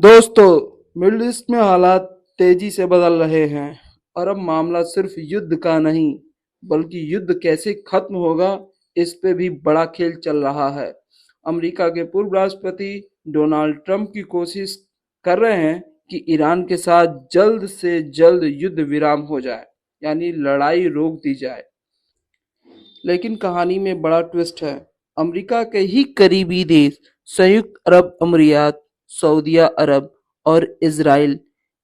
दोस्तों, middle east में हालात तेजी से बदल रहे हैं और अब मामला सिर्फ युद्ध का नहीं बल्कि युद्ध कैसे खत्म होगा इस पे भी बड़ा खेल चल रहा है। अमेरिका के पूर्व राष्ट्रपति डोनाल्ड ट्रंप की कोशिश कर रहे हैं कि ईरान के साथ जल्द से जल्द युद्ध विराम हो जाए, यानी लड़ाई रोक दी जाए। लेकिन कहानी में बड़ा ट्विस्ट है। अमेरिका के ही करीबी देश संयुक्त अरब अमीरात, सऊदिया अरब और इजराइल,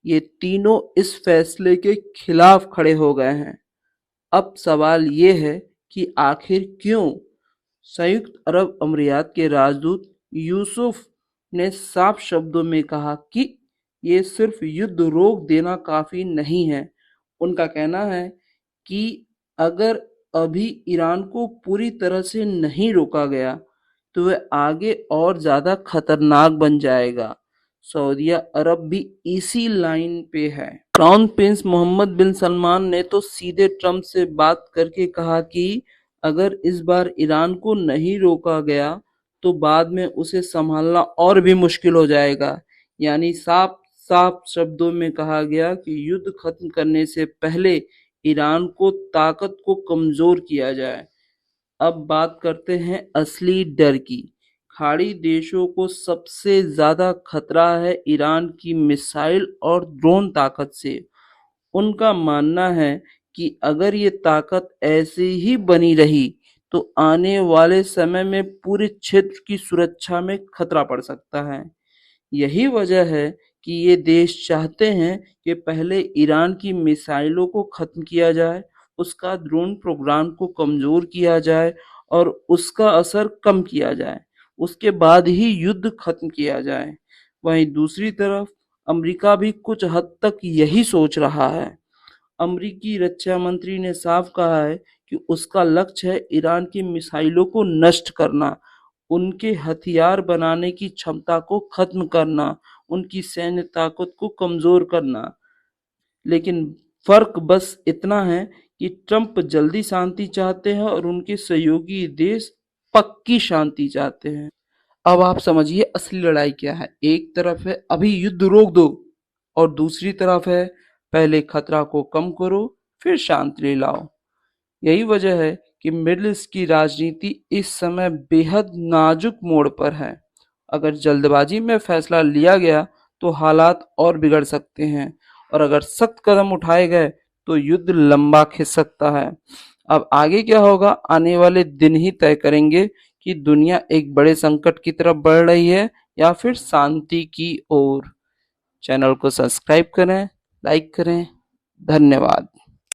ये तीनों इस फैसले के खिलाफ खड़े हो गए हैं। अब सवाल ये है कि आखिर क्यों? संयुक्त अरब अमीरात के राजदूत यूसुफ ने साफ शब्दों में कहा कि ये सिर्फ युद्ध रोक देना काफी नहीं है। उनका कहना है कि अगर अभी ईरान को पूरी तरह से नहीं रोका गया तो वह आगे और ज्यादा खतरनाक बन जाएगा। सऊदिया अरब भी इसी लाइन पे है। क्राउन प्रिंस मोहम्मद बिन सलमान ने तो सीधे ट्रंप से बात करके कहा कि अगर इस बार ईरान को नहीं रोका गया तो बाद में उसे संभालना और भी मुश्किल हो जाएगा। यानी साफ साफ शब्दों में कहा गया कि युद्ध खत्म करने से पहले ईरान को ताकत को कमजोर किया जाए। अब बात करते हैं असली डर की। खाड़ी देशों को सबसे ज्यादा खतरा है ईरान की मिसाइल और ड्रोन ताकत से। उनका मानना है कि अगर ये ताकत ऐसे ही बनी रही तो आने वाले समय में पूरे क्षेत्र की सुरक्षा में खतरा पड़ सकता है। यही वजह है कि ये देश चाहते हैं कि पहले ईरान की मिसाइलों को खत्म किया जाए, उसका ड्रोन प्रोग्राम को कमजोर किया जाए और उसका असर कम किया जाए। उसके बाद ही युद्ध खत्म किया जाए। वहीं दूसरी तरफ अमेरिका भी कुछ हद तक यही सोच रहा है। अमेरिकी रक्षा मंत्री ने साफ कहा है कि उसका लक्ष्य है ईरान की मिसाइलों को नष्ट करना, उनके हथियार बनाने की क्षमता को खत्म करना, उनकी सैन्य ताकत को कमजोर करना। लेकिन फर्क बस इतना है कि ट्रंप जल्दी शांति चाहते हैं और उनके सहयोगी देश पक्की शांति चाहते हैं। अब आप समझिए असली लड़ाई क्या है। एक तरफ है अभी युद्ध रोक दो और दूसरी तरफ है पहले खतरा को कम करो फिर शांति लाओ। यही वजह है कि मिडिल ईस्ट की राजनीति इस समय बेहद नाजुक मोड़ पर है। अगर जल्दबाजी में फैसला लिया गया तो हालात और बिगड़ सकते हैं और अगर सख्त कदम उठाए गए तो युद्ध लंबा खिंच सकता है। अब आगे क्या होगा, आने वाले दिन ही तय करेंगे कि दुनिया एक बड़े संकट की तरफ बढ़ रही है या फिर शांति की ओर। चैनल को सब्सक्राइब करें, लाइक करें। धन्यवाद।